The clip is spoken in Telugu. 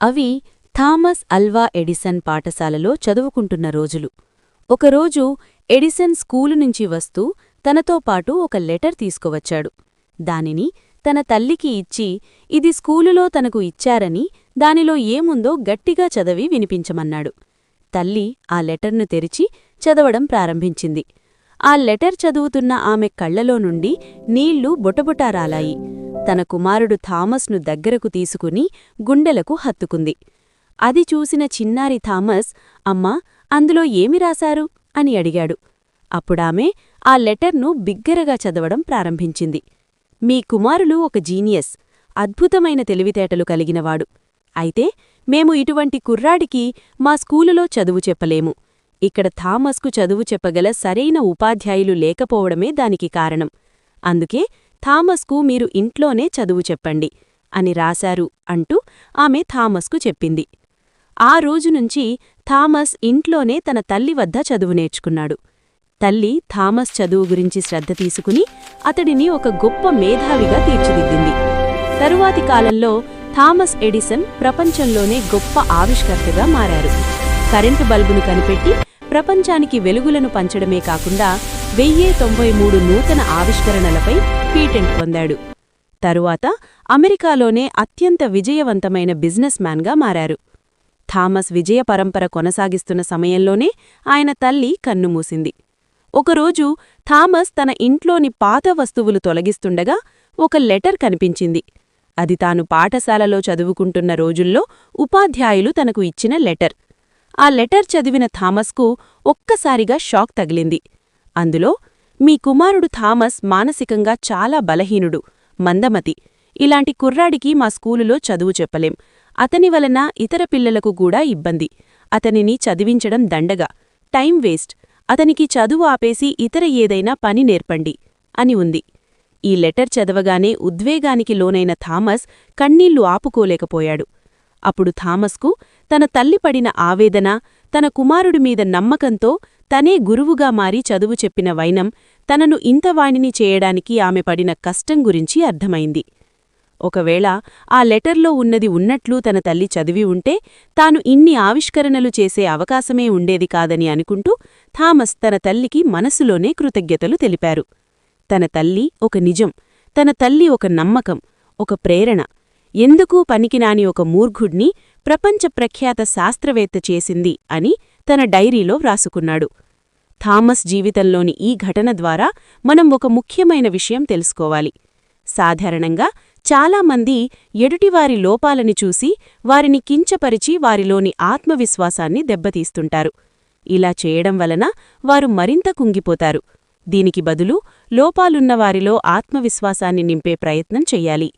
అవి థామస్ అల్వా ఎడిసన్ పాఠశాలలో చదువుకుంటున్న రోజులు. ఒకరోజు ఎడిసన్ స్కూలు నుంచి వస్తూ తనతో పాటు ఒక లెటర్ తీసుకువచ్చాడు. దానిని తన తల్లికి ఇచ్చి, ఇది స్కూలులో తనకు ఇచ్చారని, దానిలో ఏముందో గట్టిగా చదివి వినిపించమన్నాడు. తల్లి ఆ లెటర్ను తెరిచి చదవడం ప్రారంభించింది. ఆ లెటర్ చదువుతున్న ఆమె కళ్లలో నుండి నీళ్లు బొటబొటారాలాయి. తన కుమారుడు థామస్ను దగ్గరకు తీసుకుని గుండెలకు హత్తుకుంది. అది చూసిన చిన్నారి థామస్, అమ్మా, అందులో ఏమి రాశారు అని అడిగాడు. అప్పుడామె ఆ లెటర్ను బిగ్గరగా చదవడం ప్రారంభించింది. మీ కుమారులు ఒక జీనియస్, అద్భుతమైన తెలివితేటలు కలిగినవాడు. అయితే మేము ఇటువంటి కుర్రాడికి మా స్కూలులో చదువు చెప్పలేము. ఇక్కడ థామస్కు చదువు చెప్పగల సరైన ఉపాధ్యాయులు లేకపోవడమే దానికి కారణం. అందుకే థామస్కు మీరు ఇంట్లోనే చదువు చెప్పండి అని రాశారు అంటూ ఆమె థామస్కు చెప్పింది. ఆ రోజునుంచి థామస్ ఇంట్లోనే తన తల్లి వద్ద చదువు నేర్చుకున్నాడు. తల్లి థామస్ చదువు గురించి శ్రద్ధ తీసుకుని అతడిని ఒక గొప్ప మేధావిగా తీర్చిదిద్దింది. తరువాతి కాలంలో థామస్ ఎడిసన్ ప్రపంచంలోనే గొప్ప ఆవిష్కర్తగా మారారు. కరెంటు బల్బును కనిపెట్టి ప్రపంచానికి వెలుగులను పంచడమే కాకుండా 1093 నూతన ఆవిష్కరణలపై పేటెంట్ పొందాడు. తరువాత అమెరికాలోనే అత్యంత విజయవంతమైన బిజినెస్ మ్యాన్గా మారారు. థామస్ విజయ పరంపర కొనసాగిస్తున్న సమయంలోనే ఆయన తల్లి కన్నుమూసింది. ఒకరోజు థామస్ తన ఇంట్లోని పాత వస్తువులు తొలగిస్తుండగా ఒక లెటర్ కనిపించింది. అది తాను పాఠశాలలో చదువుకుంటున్న రోజుల్లో ఉపాధ్యాయులు తనకు ఇచ్చిన లెటర్. ఆ లెటర్ చదివిన థామస్కు ఒక్కసారిగా షాక్ తగిలింది. అందులో, మీ కుమారుడు థామస్ మానసికంగా చాలా బలహీనుడు, మందమతి. ఇలాంటి కుర్రాడికి మా స్కూలులో చదువు చెప్పలేం. అతని వలన ఇతర పిల్లలకు కూడా ఇబ్బంది. అతనిని చదివించడం దండగా, టైం వేస్ట్. అతనికి చదువు ఆపేసి ఇతర ఏదైనా పని నేర్పండి అని ఉంది. ఈ లెటర్ చదవగానే ఉద్వేగానికి లోనైన థామస్ కన్నీళ్లు ఆపుకోలేకపోయాడు. అప్పుడు థామస్కు తన తల్లి పడిన ఆవేదన, తన కుమారుడిమీద నమ్మకంతో తనే గురువుగా మారి చదువు చెప్పిన వైనం, తనను ఇంతవాణిని చేయడానికి ఆమె పడిన కష్టం గురించి అర్థమైంది. ఒకవేళ ఆ లెటర్లో ఉన్నది ఉన్నట్లు తన తల్లి చదివి ఉంటే తాను ఇన్ని ఆవిష్కరణలు చేసే అవకాశమే ఉండేది కాదని అనుకుంటూ థామస్ తన తల్లికి మనసులోనే కృతజ్ఞతలు తెలిపారు. తన తల్లి ఒక నిజం, తన తల్లి ఒక నమ్మకం, ఒక ప్రేరణ, ఎందుకూ పనికిరాని ఒక మూర్ఖుడ్ని ప్రపంచ ప్రఖ్యాత శాస్త్రవేత్త చేసింది అని తన డైరీలో వ్రాసుకున్నాడు. థామస్ జీవితంలోని ఈ ఘటన ద్వారా మనం ఒక ముఖ్యమైన విషయం తెలుసుకోవాలి. సాధారణంగా చాలామంది ఎదుటివారి లోపాలని చూసి వారిని కించపరిచి వారిలోని ఆత్మవిశ్వాసాన్ని దెబ్బతీస్తుంటారు. ఇలా చేయడం వలన వారు మరింత కుంగిపోతారు. దీనికి బదులు లోపాలున్నవారిలో ఆత్మవిశ్వాసాన్ని నింపే ప్రయత్నం చెయ్యాలి.